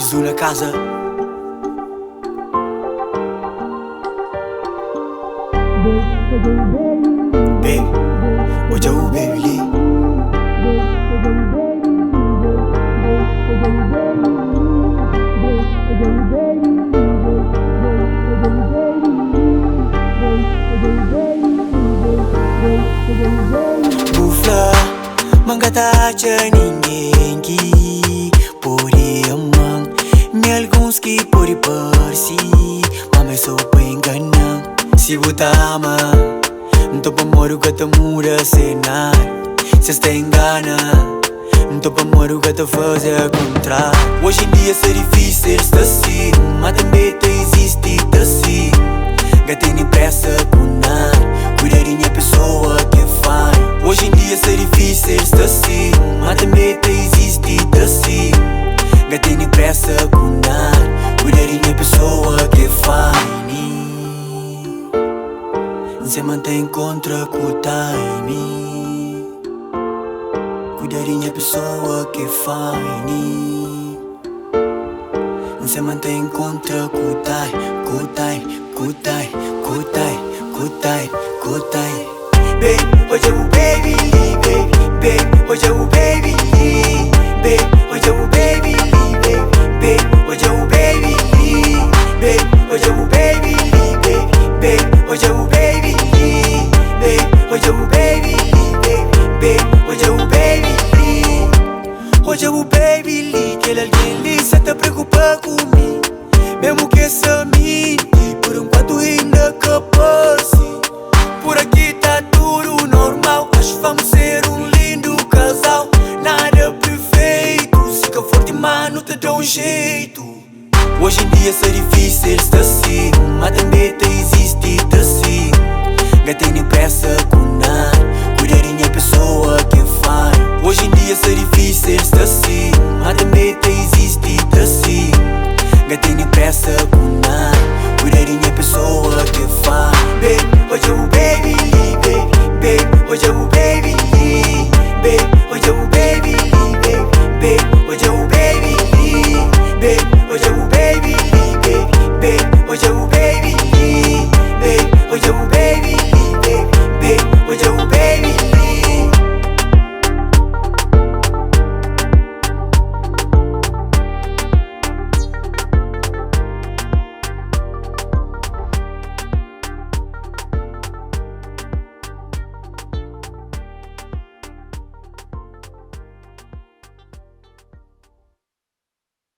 Zuzu na casa. Baby, hoje é o Baby Lee. Bufla, mangata ninguém pode amar. Me alguns que pode parecer, mas me sou bem enganar. Se botar ama, não tô pra moro que te muda cenar. Se está engana, não tô pra moro que te fazer contrário. Hoje em dia é difícil estar assim, mas também existe assim. Gata nem pressa com nada, cuidadinha pessoa que faz. Hoje em dia é difícil estar assim, mas também existe assim. Gata nem pressa com nada, cuidadinha pessoa que faz. Se mantém contra com o time. Cuidadinha pessoa que faz. Se mantém contra com o time. Baby, hoje é o Baby Lee, baby, hoje é o Baby Lee, baby, hoje é o Baby Lee, baby, hoje é o Baby Lee, baby, hoje é o Baby Lee, baby, hoje é o Baby Lee, baby, hoje é o Baby Lee, baby, hoje é o Baby Lee, hoje é o Baby Lee, que alguém lhe se te preocupa comigo, mesmo que essa mente por enquanto ainda capaz. Por aqui tá tudo normal, acho que vamos ser um lindo casal. Nada perfeito, fica forte mano, te dá jeito. Hoje em dia é difícil estar assim, mas também existe assim. Gata nem pressa com nada, cuidadinha pessoa que faz. Hoje em dia é difícil estar assim, mas também existe assim. Gata nem pressa com